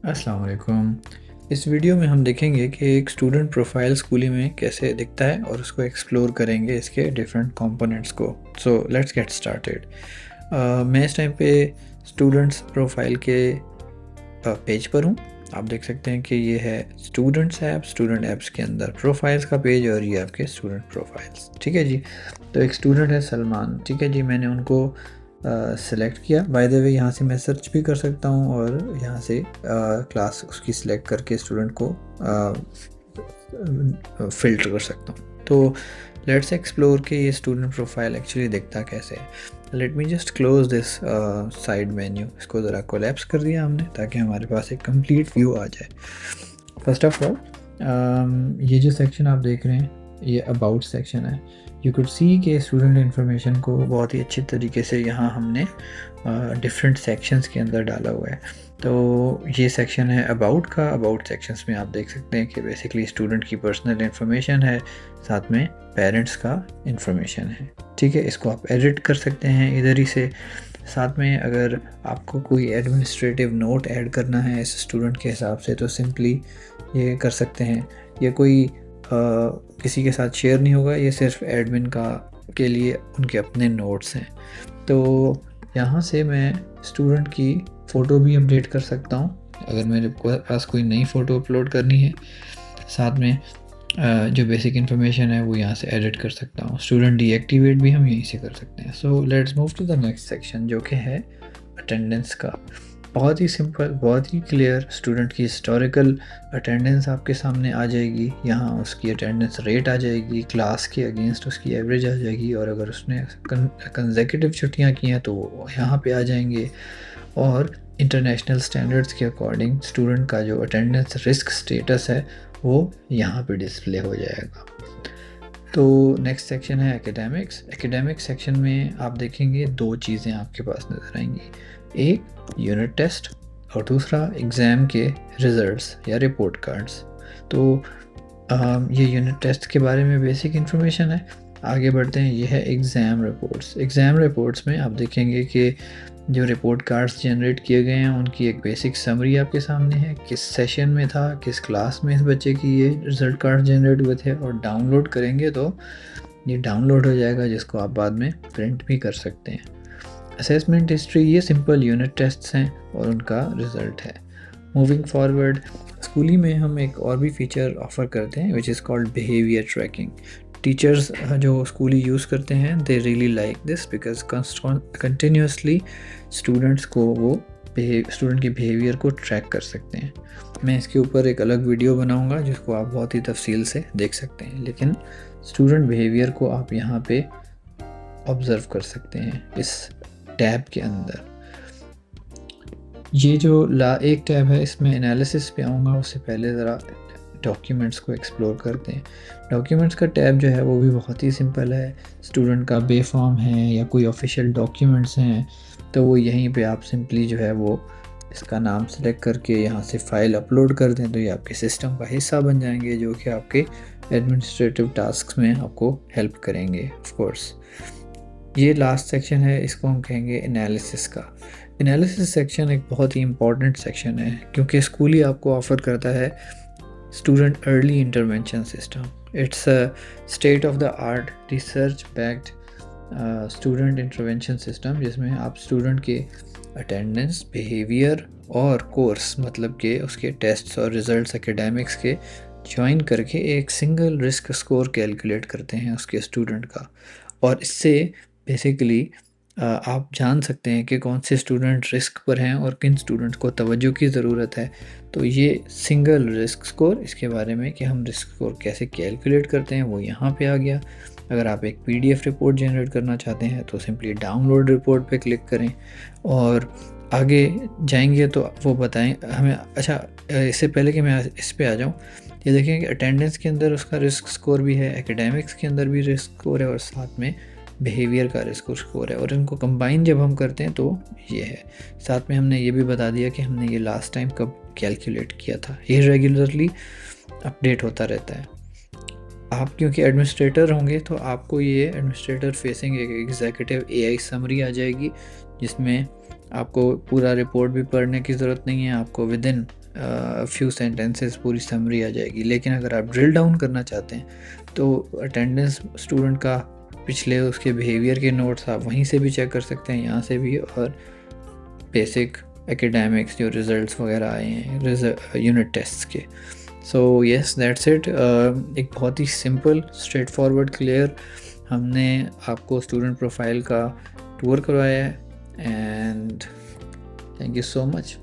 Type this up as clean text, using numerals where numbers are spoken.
अस्सलाम वालेकुम। इस वीडियो में हम देखेंगे कि एक स्टूडेंट प्रोफाइल स्कूली में कैसे दिखता है और उसको एक्सप्लोर करेंगे इसके डिफरेंट कंपोनेंट्स को। So let's get started. मैं इस टाइम पे स्टूडेंट्स प्रोफाइल के पेज पर हूँ। आप देख सकते हैं कि ये है स्टूडेंट्स ऐप, स्टूडेंट ऐप्स के अंदर प्रोफाइल्स का पेज और ये आपके स्टूडेंट प्रोफाइल्स। ठीक है जी। तो एक स्टूडेंट है सलमान, ठीक है जी। मैंने उनको सेलेक्ट किया। बाय द वे यहाँ से मैं सर्च भी कर सकता हूँ और यहाँ से क्लास उसकी सिलेक्ट करके स्टूडेंट को फ़िल्टर कर सकता हूँ। तो लेट्स एक्सप्लोर कि ये स्टूडेंट प्रोफाइल एक्चुअली दिखता कैसे है। Let me just close this side menu. इसको ज़रा कोलैप्स कर दिया हमने ताकि हमारे पास एक कंप्लीट व्यू आ जाए। फर्स्ट ऑफ ऑल ये जो सेक्शन आप देख रहे हैं ये अबाउट सेक्शन है। यू कुड सी के स्टूडेंट इन्फॉर्मेशन को बहुत ही अच्छे तरीके से यहाँ हमने डिफरेंट सेक्शंस के अंदर डाला हुआ है। तो ये सेक्शन है अबाउट का। अबाउट सेक्शंस में आप देख सकते हैं कि बेसिकली स्टूडेंट की पर्सनल इन्फॉर्मेशन है, साथ में पेरेंट्स का इन्फॉर्मेशन है। ठीक है, इसको आप एडिट कर सकते हैं इधर ही से। साथ में अगर आपको कोई एडमिनिस्ट्रेटिव नोट ऐड करना है इस स्टूडेंट के हिसाब से तो सिंपली ये कर सकते हैं। ये कोई किसी के साथ शेयर नहीं होगा, ये सिर्फ एडमिन का के लिए उनके अपने नोट्स हैं। तो यहाँ से मैं स्टूडेंट की फ़ोटो भी अपडेट कर सकता हूँ अगर मेरे पास कोई नई फ़ोटो अपलोड करनी है। साथ में जो बेसिक इन्फॉर्मेशन है वो यहाँ से एडिट कर सकता हूँ। स्टूडेंट डीएक्टिवेट भी हम यहीं से कर सकते हैं। So let's move to the next section जो कि है अटेंडेंस का। बहुत ही सिंपल, बहुत ही क्लियर। स्टूडेंट की हिस्टोरिकल अटेंडेंस आपके सामने आ जाएगी। यहाँ उसकी अटेंडेंस रेट आ जाएगी, क्लास के अगेंस्ट उसकी एवरेज आ जाएगी, और अगर उसने कंसेक्यूटिव छुट्टियाँ की हैं तो वो यहाँ पे आ जाएंगे। और इंटरनेशनल स्टैंडर्ड्स के अकॉर्डिंग स्टूडेंट का जो अटेंडेंस रिस्क स्टेटस है वो यहाँ पे डिस्प्ले हो जाएगा। तो नेक्स्ट सेक्शन है एकेडमिक्स। एकेडमिक सेक्शन में आप देखेंगे दो चीज़ें आपके पास नज़र आएंगी, एक यूनिट टेस्ट और दूसरा एग्ज़ाम के रिज़ल्ट्स या रिपोर्ट कार्ड्स। तो ये यूनिट टेस्ट के बारे में बेसिक इन्फॉर्मेशन है। आगे बढ़ते हैं, ये है एग्ज़ाम रिपोर्ट्स। एग्ज़ाम रिपोर्ट्स में आप देखेंगे कि जो रिपोर्ट कार्ड्स जनरेट किए गए हैं उनकी एक बेसिक समरी आपके सामने है, किस सेशन में था, किस क्लास में इस बच्चे की ये रिज़ल्ट कार्ड जनरेट हुए थे, और डाउनलोड करेंगे तो ये डाउनलोड हो जाएगा जिसको आप बाद में प्रिंट भी कर सकते हैं। असेसमेंट हिस्ट्री, ये सिंपल यूनिट टेस्ट्स हैं और उनका रिज़ल्ट है। मूविंग फॉरवर्ड, स्कूली में हम एक और भी फीचर ऑफ़र करते हैं which is called behaviour tracking. Teachers जो स्कूली यूज़ करते हैं they really like this because continuously students को वो स्टूडेंट के बिहेवियर को ट्रैक कर सकते हैं। मैं इसके ऊपर एक अलग वीडियो बनाऊंगा जिसको आप बहुत ही तफसील से देख सकते हैं, लेकिन स्टूडेंट बिहेवियर को आप यहाँ पे ऑब्ज़र्व कर सकते हैं इस टैब के अंदर। ये जो एक टैब है इसमें एनालिसिस पे आऊँगा, उससे पहले ज़रा डॉक्यूमेंट्स को एक्सप्लोर करते हैं। डॉक्यूमेंट्स का टैब जो है वो भी बहुत ही सिंपल है। स्टूडेंट का बे फॉर्म है या कोई ऑफिशियल डॉक्यूमेंट्स हैं तो वो यहीं पे आप सिंपली जो है वो इसका नाम सेलेक्ट करके यहाँ से फ़ाइल अपलोड कर दें तो ये आपके सिस्टम का हिस्सा बन जाएंगे, जो कि आपके एडमिनिस्ट्रेटिव टास्क में आपको हेल्प करेंगे ऑफ कोर्स। ये लास्ट सेक्शन है, इसको हम कहेंगे एनालिसिस का। एनालिसिस सेक्शन एक बहुत ही इम्पॉर्टेंट सेक्शन है क्योंकि स्कूल ही आपको ऑफ़र करता है student early intervention system. It's a state of the art research backed student intervention system जिसमें आप स्टूडेंट के अटेंडेंस, बिहेवियर और कोर्स मतलब के उसके टेस्ट्स और रिजल्ट्स एकेडमिक्स के ज्वाइन करके एक सिंगल रिस्क स्कोर कैलकुलेट करते हैं उसके स्टूडेंट का। और इससे बेसिकली आप जान सकते हैं कि कौन से स्टूडेंट रिस्क पर हैं और किन स्टूडेंट को तवज्जो की ज़रूरत है। तो ये सिंगल रिस्क स्कोर, इसके बारे में कि हम रिस्क स्कोर कैसे कैलकुलेट करते हैं वो यहाँ पे आ गया। अगर आप एक पीडीएफ रिपोर्ट जनरेट करना चाहते हैं तो सिंपली डाउनलोड रिपोर्ट पे क्लिक करें और आगे जाएंगे तो वो बताएं हमें। अच्छा, इससे पहले कि मैं इस पे आ जाऊँ, ये देखें कि अटेंडेंस के अंदर उसका रिस्क स्कोर भी है, एकेडमिक्स के अंदर भी रिस्क स्कोर है और साथ में बिहेवियर का रिस्क स्कोर है, और इनको कंबाइन जब हम करते हैं तो ये है। साथ में हमने ये भी बता दिया कि हमने ये लास्ट टाइम कब कैलकुलेट किया था। ये रेगुलरली अपडेट होता रहता है। आप क्योंकि एडमिनिस्ट्रेटर होंगे तो आपको ये एडमिनिस्ट्रेटर फेसिंग एक एग्जीक्यूटिव एआई समरी आ जाएगी जिसमें आपको पूरा रिपोर्ट भी पढ़ने की ज़रूरत नहीं है। आपको विदिन फ्यू सेंटेंसेस पूरी समरी आ जाएगी। लेकिन अगर आप ड्रिल डाउन करना चाहते हैं तो अटेंडेंस स्टूडेंट का पिछले उसके बिहेवियर के नोट्स आप वहीं से भी चेक कर सकते हैं, यहाँ से भी, और बेसिक एकेडमिक्स जो रिज़ल्ट्स वगैरह आए हैं यूनिट टेस्ट के। So yes, that's it. एक बहुत ही सिंपल, स्ट्रेट फॉरवर्ड, क्लियर हमने आपको स्टूडेंट प्रोफाइल का टूर करवाया है। And thank you so much.